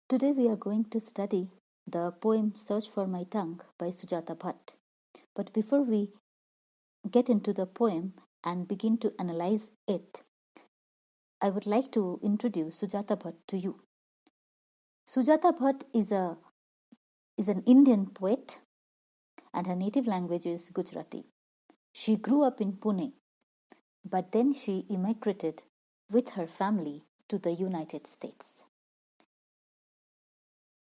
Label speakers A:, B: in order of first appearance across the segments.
A: Today we are going to study the poem Search for My Tongue by Sujata Bhatt. But before we get into the poem and begin to analyze it, I would like to introduce Sujata Bhatt to you. Sujata Bhatt is an Indian poet and her native language is Gujarati. She grew up in Pune, but then she immigrated with her family to the United States.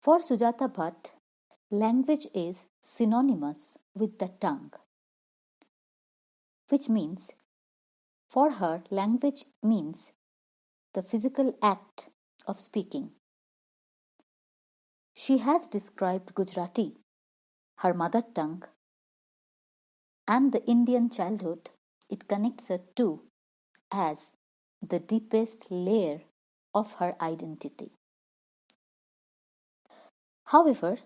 A: For Sujata Bhatt, language is synonymous with the tongue, which means for her, language means the physical act of speaking. She has described Gujarati, her mother tongue, and the Indian childhood it connects her to as the deepest layer of her identity. However,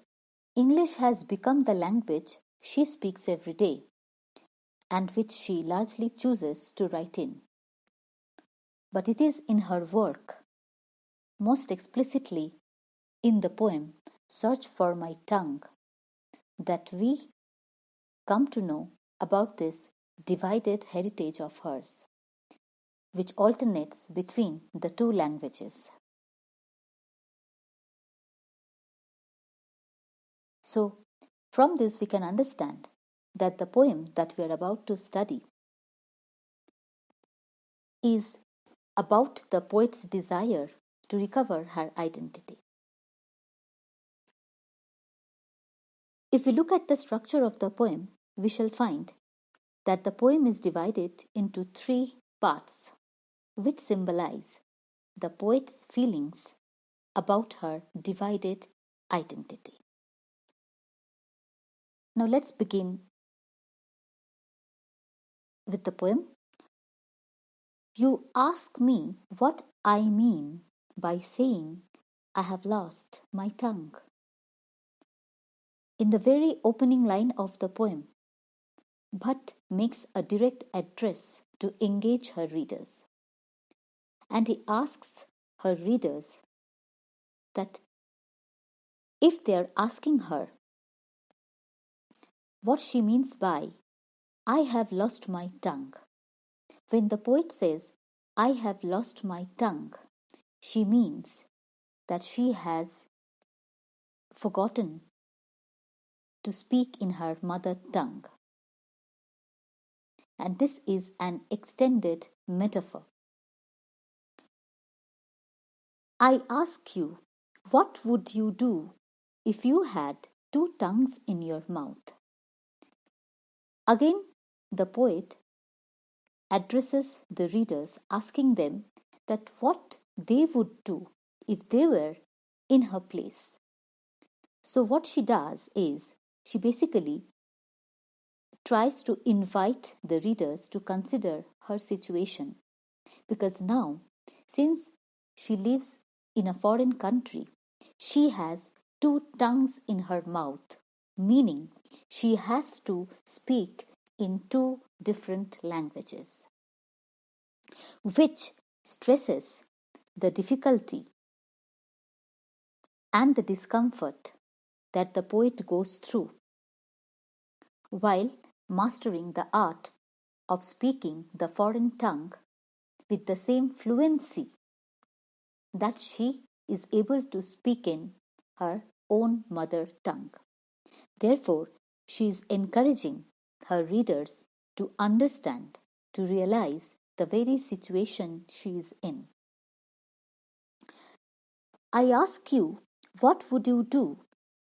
A: English has become the language she speaks every day and which she largely chooses to write in. But it is in her work, most explicitly in the poem Search for My Tongue, that we come to know about this divided heritage of hers, which alternates between the two languages. So, from this we can understand that the poem that we are about to study is about the poet's desire to recover her identity. If we look at the structure of the poem, we shall find that the poem is divided into three parts, which symbolize the poet's feelings about her divided identity. Now let's begin with the poem. You ask me what I mean by saying I have lost my tongue. In the very opening line of the poem, Bhatt makes a direct address to engage her readers. And he asks her readers that if they are asking her what she means by I have lost my tongue, when the poet says I have lost my tongue, she means that she has forgotten to speak in her mother tongue. And this is an extended metaphor. I ask you, what would you do if you had two tongues in your mouth? Again, the poet addresses the readers, asking them that what they would do if they were in her place. So what she does is she basically tries to invite the readers to consider her situation, because now, since she lives in a foreign country, she has two tongues in her mouth, meaning she has to speak in two different languages, which stresses the difficulty and the discomfort that the poet goes through while mastering the art of speaking the foreign tongue with the same fluency that she is able to speak in her own mother tongue. Therefore, she is encouraging her readers to understand, to realize the very situation she is in. I ask you, what would you do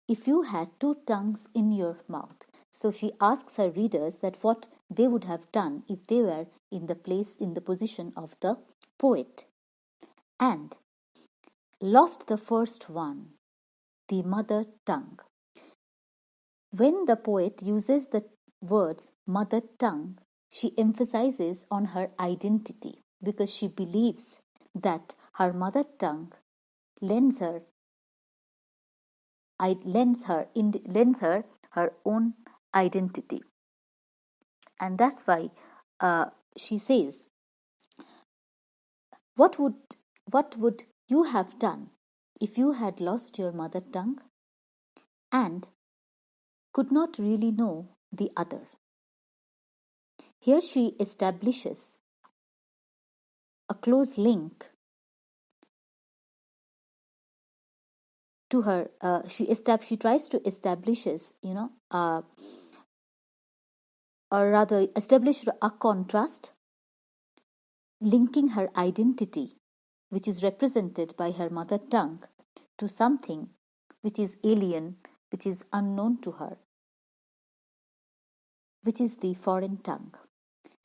A: if you had two tongues in your mouth? So she asks her readers that what they would have done if they were in the position of the poet, and lost the first one, the mother tongue. When the poet uses the words mother tongue, she emphasizes on her identity, because she believes that her mother tongue lends her her own identity. And that's why she says, what would you have done if you had lost your mother tongue and could not really know the other? Here she establishes a close link to her. She tries to establishes, or rather establish a contrast, linking her identity, which is represented by her mother tongue, to something which is alien, which is unknown to her, which is the foreign tongue.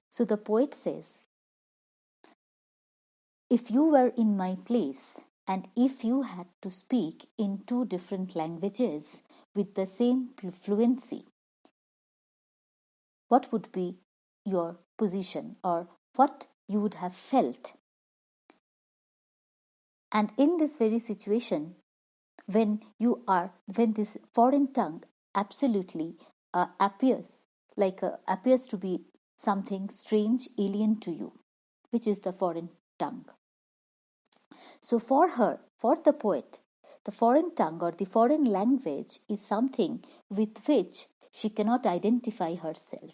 A: So the poet says, if you were in my place and if you had to speak in two different languages with the same fluency, what would be your position or what you would have felt? And in this very situation, when this foreign tongue absolutely appears to be something strange, alien to you, which is the foreign tongue. So for the poet, the foreign tongue or the foreign language is something with which she cannot identify herself.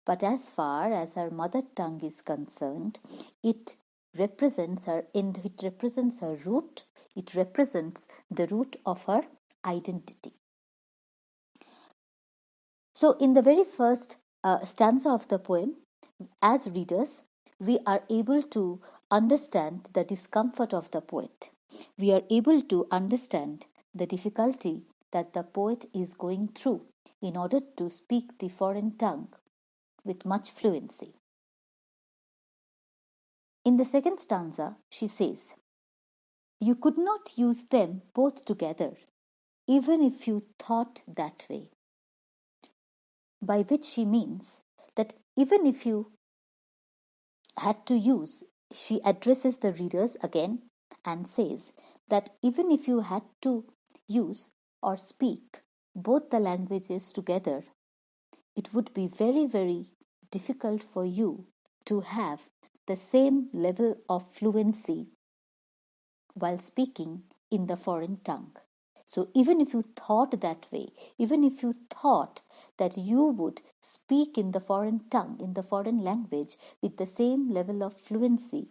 A: But as far as her mother tongue is concerned, it represents her root, it represents the root of her identity. So in the very first stanza of the poem, as readers, we are able to understand the discomfort of the poet. We are able to understand the difficulty that the poet is going through in order to speak the foreign tongue with much fluency. In the second stanza, she says, you could not use them both together, even if you thought that way. By which she means that even if you had to use, she addresses the readers again and says that even if you had to use or speak both the languages together, it would be very, very difficult for you to have the same level of fluency while speaking in the foreign tongue. So even if you thought that way, even if you thought that you would speak in the foreign tongue, in the foreign language with the same level of fluency,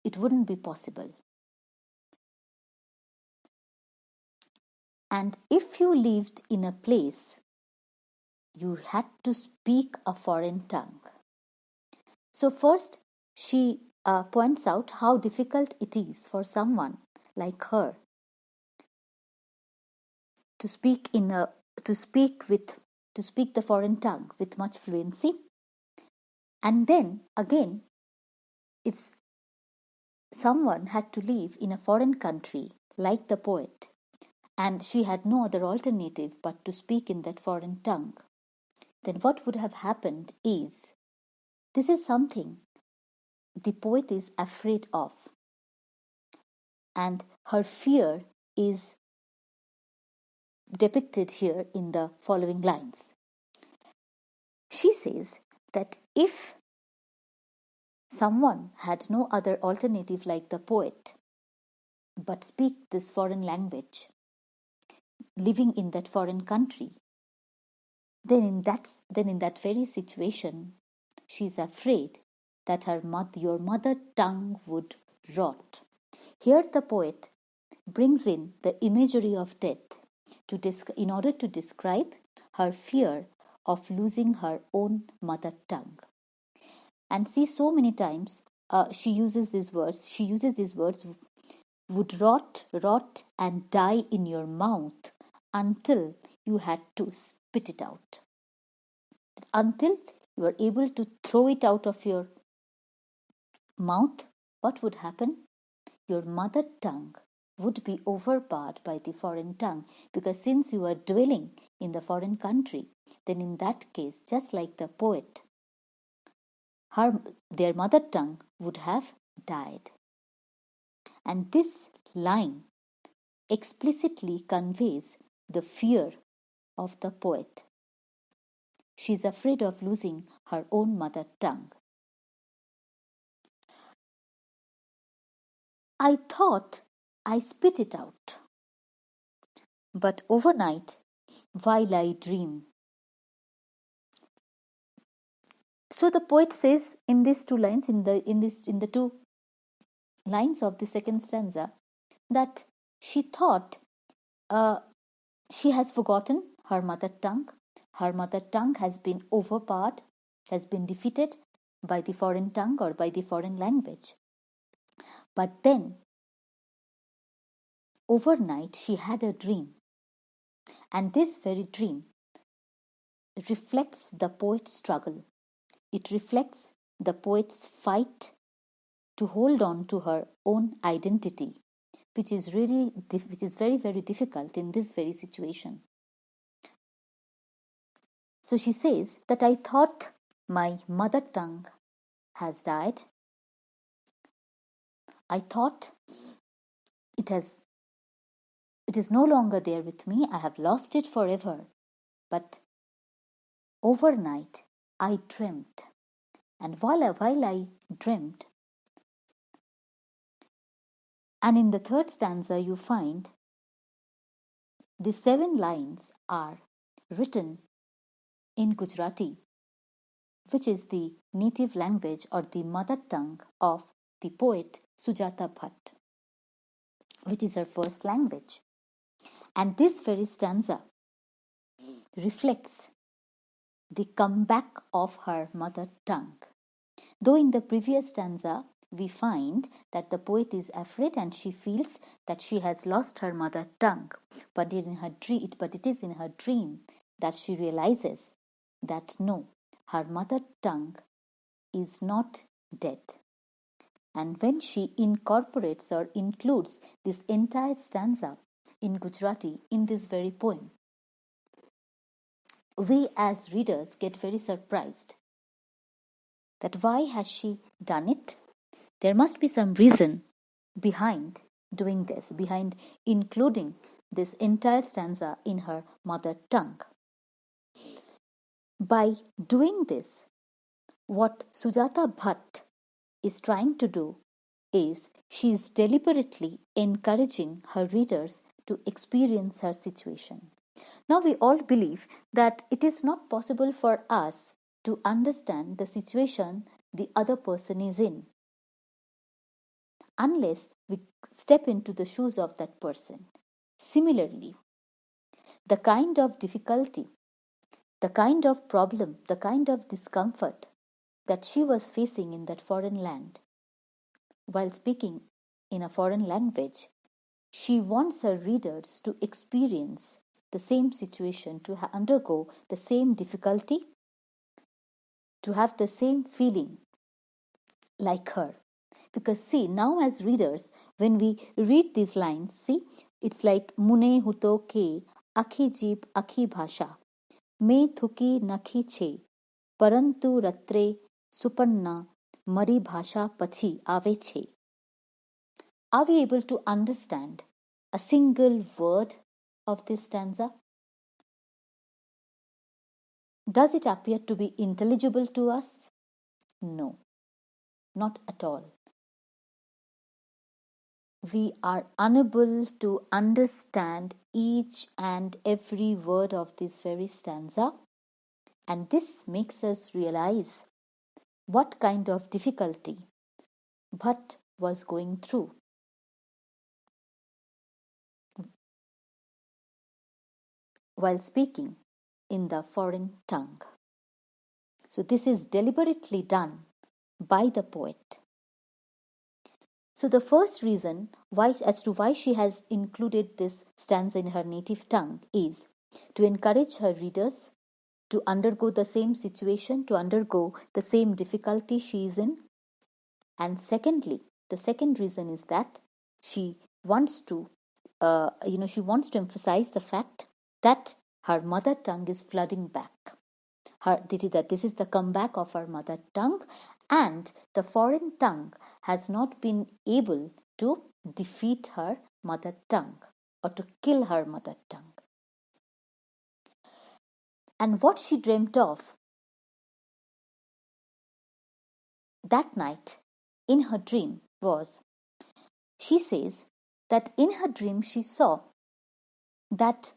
A: it wouldn't be possible. And if you lived in a place, you had to speak a foreign tongue. So first, she points out how difficult it is for someone like her to speak the foreign tongue with much fluency. And then again, if someone had to live in a foreign country like the poet, and she had no other alternative but to speak in that foreign tongue, then what would have happened is, this is something the poet is afraid of, and her fear is depicted here in the following lines. She says that if someone had no other alternative like the poet but speak this foreign language, living in that foreign country, then in that very situation, she is afraid that your mother tongue would rot. Here the poet brings in the imagery of death in order to describe her fear of losing her own mother tongue. And see, so many times she uses these words. She uses these words, would rot, and die in your mouth until you had to spit it out. Until you are able to throw it out of your mouth, what would happen? Your mother tongue would be overpowered by the foreign tongue, because since you are dwelling in the foreign country, then in that case, just like the poet, their mother tongue would have died. And this line explicitly conveys the fear of the poet. She is afraid of losing her own mother tongue. I thought I spit it out, but overnight, while I dream. So the poet says in these two lines, in the two lines of the second stanza, that she thought uh, she has forgotten her mother tongue. Her mother tongue has been overpowered, has been defeated by the foreign tongue or by the foreign language. But then, overnight, she had a dream. And this very dream reflects the poet's struggle. It reflects the poet's fight to hold on to her own identity, which is very, very difficult in this very situation. So she says that I thought my mother tongue has died. I thought it is no longer there with me. I have lost it forever. But overnight I dreamt. And while I dreamt, and in the third stanza you find the 7 lines are written in Gujarati, which is the native language or the mother tongue of the poet Sujata Bhatt, which is her first language. And this very stanza reflects the comeback of her mother tongue. Though in the previous stanza, we find that the poet is afraid and she feels that she has lost her mother tongue. But it is in her dream that she realizes that no, her mother tongue is not dead. And when she incorporates or includes this entire stanza in Gujarati in this very poem, we as readers get very surprised that why has she done it? There must be some reason behind doing this, behind including this entire stanza in her mother tongue. By doing this, what Sujata Bhatt is trying to do is she is deliberately encouraging her readers to experience her situation. Now, we all believe that it is not possible for us to understand the situation the other person is in unless we step into the shoes of that person. Similarly, the kind of difficulty, the kind of problem, the kind of discomfort that she was facing in that foreign land while speaking in a foreign language, she wants her readers to experience the same situation, to undergo the same difficulty, to have the same feeling like her. Because see, now as readers, when we read these lines, see, it's like Mune huto ke akhi jeep akhi bhasha me thuki nakhi che parantu ratre supanna mari bhasha pachi ave che. Are we able to understand a single word of this stanza? Does it appear to be intelligible to us? No, not at all. We are unable to understand each and every word of this very stanza, and this makes us realize what kind of difficulty Bhatt was going through. While speaking in the foreign tongue. So this is deliberately done by the poet. So the first reason as to why she has included this stanza in her native tongue is to encourage her readers to undergo the same situation, to undergo the same difficulty she is in. And secondly, the second reason is that she wants to emphasize the fact that her mother tongue is flooding back. That this is the comeback of her mother tongue, and the foreign tongue has not been able to defeat her mother tongue or to kill her mother tongue. And what she dreamt of that night in her dream was she says that in her dream she saw that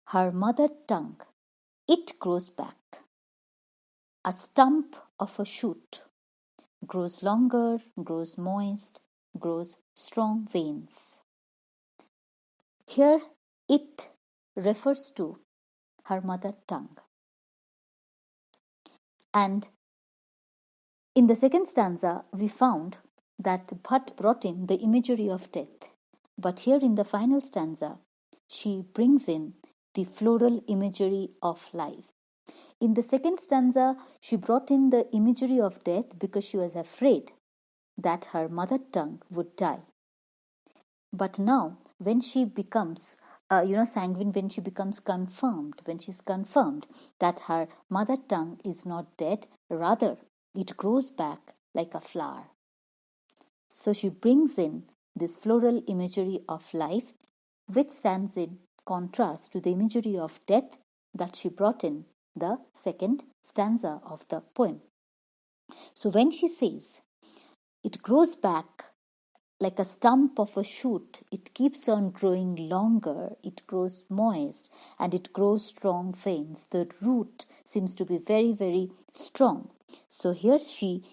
A: her mother tongue, it grows back. A stump of a shoot grows longer, grows moist, grows strong veins. Here it refers to her mother tongue. And in the second stanza, we found that Bhatt brought in the imagery of death. But here in the final stanza, she brings in the floral imagery of life. In the second stanza, she brought in the imagery of death because she was afraid that her mother tongue would die. But now, when she becomes sanguine, when she becomes confirmed, when she's confirmed that her mother tongue is not dead, rather it grows back like a flower. So she brings in this floral imagery of life, which stands in contrast to the imagery of death that she brought in the second stanza of the poem. So when she says, it grows back like a stump of a shoot, it keeps on growing longer, it grows moist, and it grows strong veins. The root seems to be very, very strong. So here she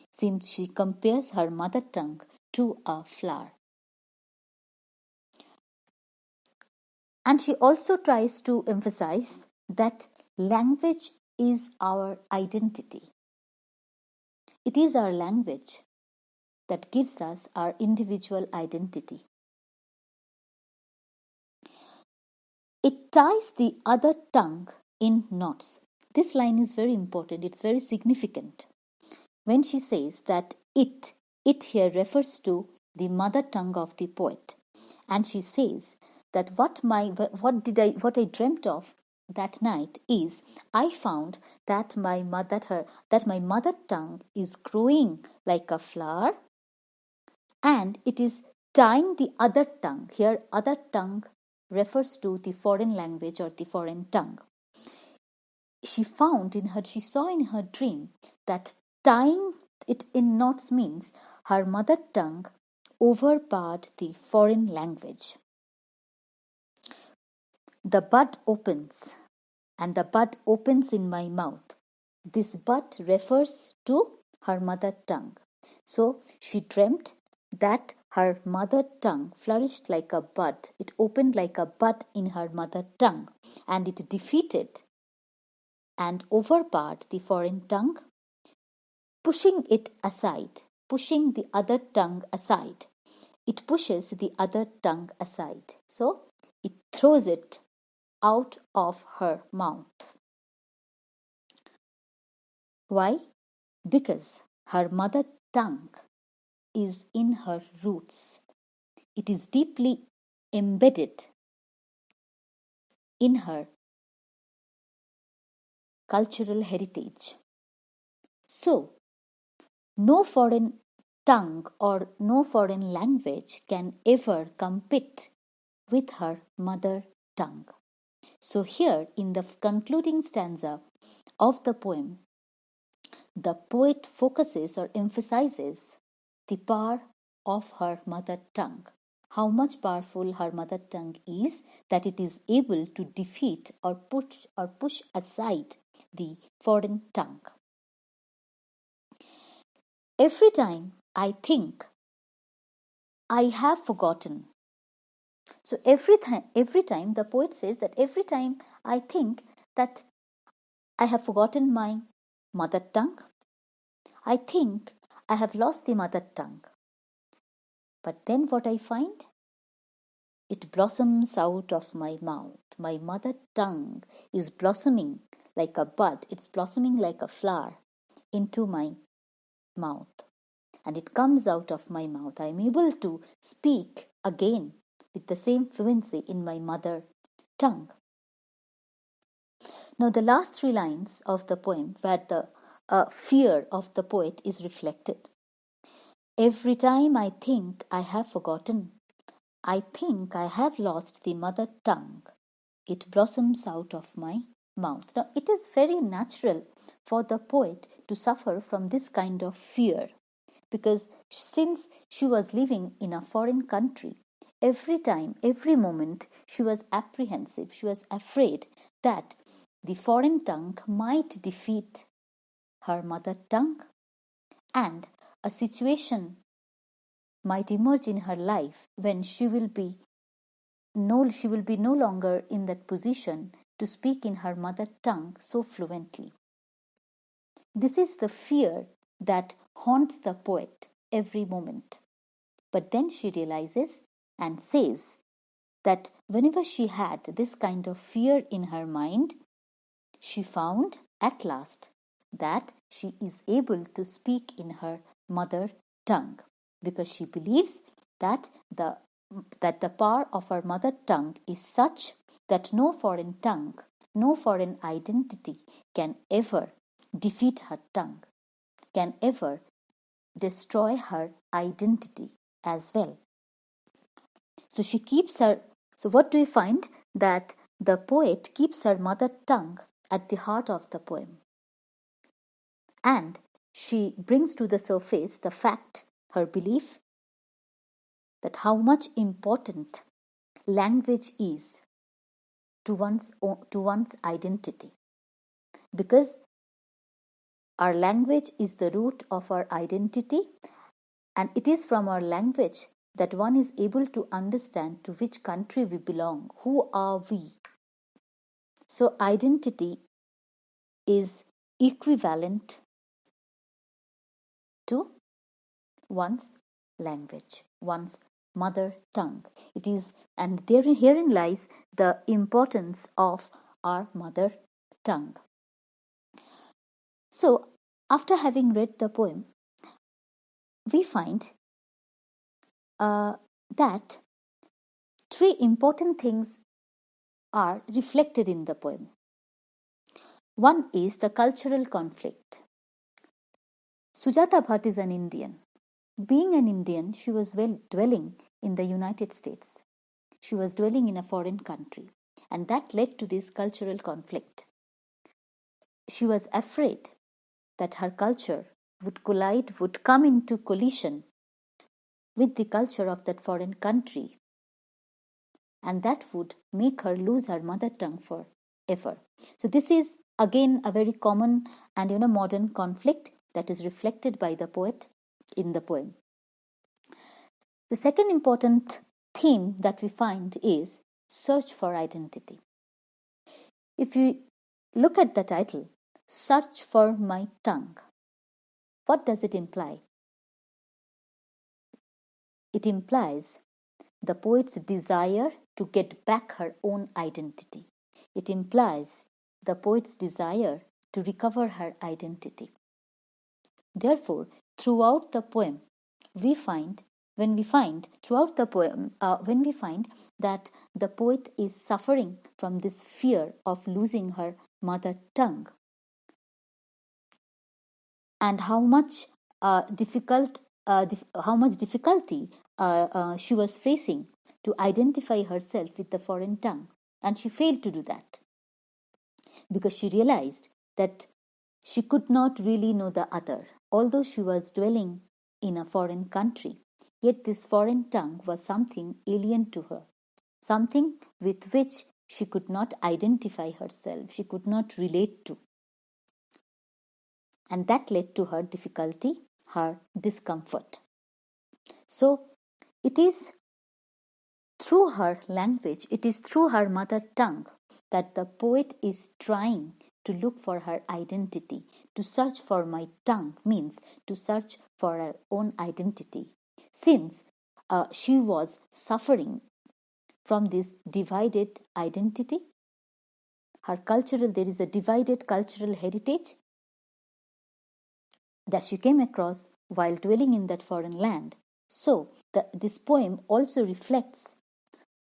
A: compares her mother tongue to a flower. And she also tries to emphasize that language is our identity. It is our language that gives us our individual identity. It ties the other tongue in knots. This line is very important. It's very significant. When she says that it here refers to the mother tongue of the poet. And she says that what I dreamt of that night is I found that my mother tongue is growing like a flower, and it is tying the other tongue. Here, other tongue refers to the foreign language or the foreign tongue. She saw in her dream that tying it in knots means her mother tongue overpowered the foreign language. The bud opens, and the bud opens in my mouth. This bud refers to her mother tongue. So she dreamt that her mother tongue flourished like a bud. It opened like a bud in her mother tongue, and it defeated and overpowered the foreign tongue, pushing it aside, pushing the other tongue aside. It pushes the other tongue aside. So it throws it out of her mouth. Why? Because her mother tongue is in her roots. It is deeply embedded in her cultural heritage. So, no foreign tongue or no foreign language can ever compete with her mother tongue. So, here in the concluding stanza of the poem, the poet focuses or emphasizes the power of her mother tongue. How much powerful her mother tongue is, that it is able to defeat or push aside the foreign tongue. Every time I think I have forgotten. So every time the poet says that every time I think that I have forgotten my mother tongue, I think I have lost the mother tongue. But then what I find? It blossoms out of my mouth. My mother tongue is blossoming like a bud. It's blossoming like a flower into my mouth. And it comes out of my mouth. I am able to speak again with the same fluency in my mother tongue. Now, the last three lines of the poem, where the fear of the poet is reflected. Every time I think I have forgotten, I think I have lost the mother tongue. It blossoms out of my mouth. Now, it is very natural for the poet to suffer from this kind of fear, because since she was living in a foreign country, every time, every moment, she was apprehensive. She was afraid that the foreign tongue might defeat her mother tongue, and a situation might emerge in her life when she will be no longer in that position to speak in her mother tongue so fluently. This is the fear that haunts the poet every moment. But then she realizes and says that whenever she had this kind of fear in her mind, she found at last that she is able to speak in her mother tongue, because she believes that the power of her mother tongue is such that no foreign tongue, no foreign identity can ever defeat her tongue, can ever destroy her identity as well. So she keeps her. So what do we find? That the poet keeps her mother tongue at the heart of the poem, and she brings to the surface the fact, her belief, that how much important language is to one's identity, because our language is the root of our identity, and it is from our language that one is able to understand to which country we belong, who are we. So identity is equivalent to one's language, one's mother tongue. It is, and herein lies the importance of our mother tongue. So, after having read the poem, we find that three important things are reflected in the poem. One is the cultural conflict. Sujata Bhatt is an Indian. Being an Indian, she was dwelling in the United States. She was dwelling in a foreign country, and that led to this cultural conflict. She was afraid that her culture would come into collision with the culture of that foreign country, and that would make her lose her mother tongue forever. So this is again a very common and modern conflict that is reflected by the poet in the poem. The second important theme that we find is search for identity. If you look at the title, Search for My Tongue, what does it imply? It implies the poet's desire to get back her own identity. It implies the poet's desire to recover her identity. Therefore, throughout the poem, we find that the poet is suffering from this fear of losing her mother tongue, and how much difficulty she was facing to identify herself with the foreign tongue, and she failed to do that because she realized that she could not really know the other. Although she was dwelling in a foreign country, yet this foreign tongue was something alien to her, something with which she could not identify herself, she could not relate to. And that led to her difficulty, her discomfort. So it is through her language, it is through her mother tongue that the poet is trying to look for her identity. To search for my tongue means to search for her own identity, since she was suffering from this divided identity. There is a divided cultural heritage that she came across while dwelling in that foreign land. So this poem also reflects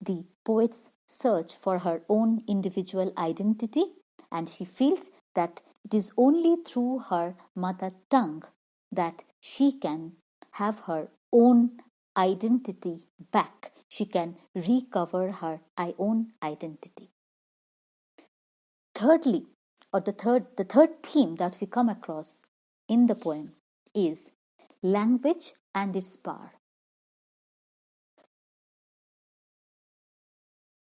A: the poet's search for her own individual identity, and she feels that it is only through her mother tongue that she can have her own identity back. She can recover her own identity. Thirdly, or the third theme that we come across in the poem is language and its power.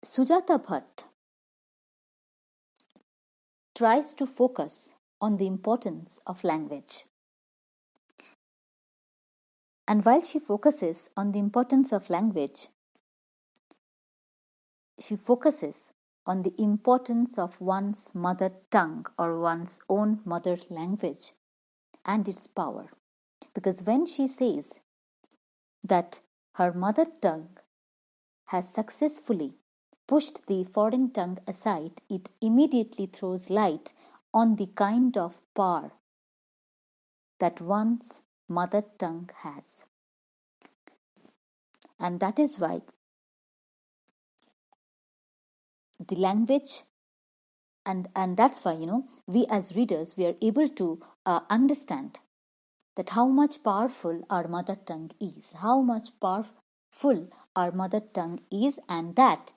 A: Sujata Bhatt tries to focus on the importance of language. And while she focuses on the importance of language, she focuses on the importance of one's mother tongue or one's own mother language and its power. Because when she says that her mother tongue has successfully pushed the foreign tongue aside, it immediately throws light on the kind of power that one's mother tongue has. And that is why the language, and that's why, we as readers, we are able to understand that how much powerful our mother tongue is, how much powerful our mother tongue is, and that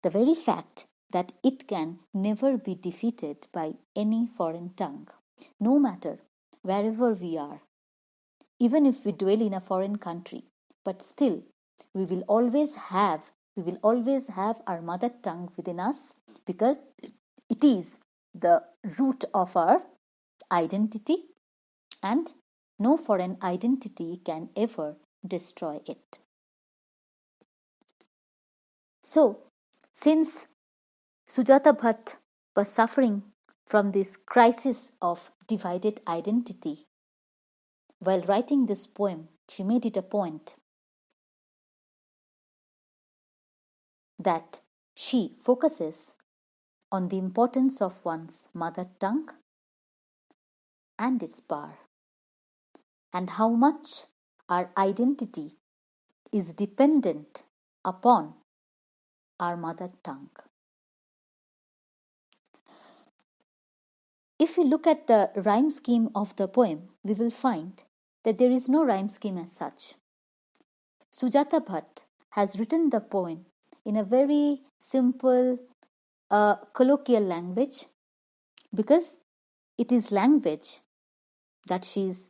A: the very fact that it can never be defeated by any foreign tongue, no matter wherever we are, even if we dwell in a foreign country, but still we will always have our mother tongue within us, because it is the root of our identity, and no foreign identity can ever destroy it. So, since Sujata Bhatt was suffering from this crisis of divided identity, while writing this poem, she made it a point that she focuses on the importance of one's mother tongue and its power, and how much our identity is dependent upon our mother tongue. If we look at the rhyme scheme of the poem, we will find that there is no rhyme scheme as such. Sujata Bhatt has written the poem in a very simple, colloquial language, because it is language that she is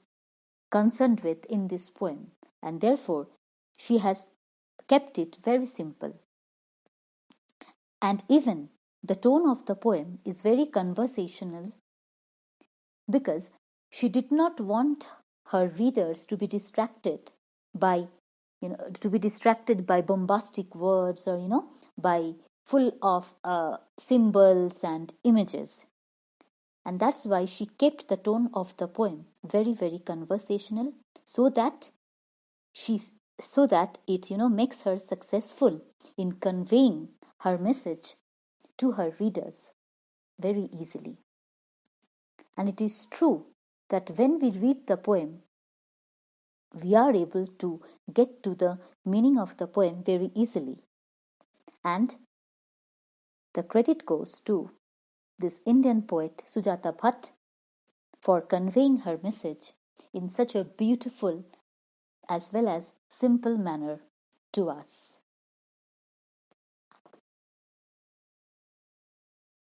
A: concerned with in this poem, and therefore she has kept it very simple. And even the tone of the poem is very conversational, because she did not want her readers to be distracted by bombastic words, or by full of symbols and images. And that's why she kept the tone of the poem very, very conversational, so that it makes her successful in conveying her message to her readers very easily. And it is true that when we read the poem, we are able to get to the meaning of the poem very easily. And the credit goes to this Indian poet Sujata Bhatt for conveying her message in such a beautiful as well as simple manner to us.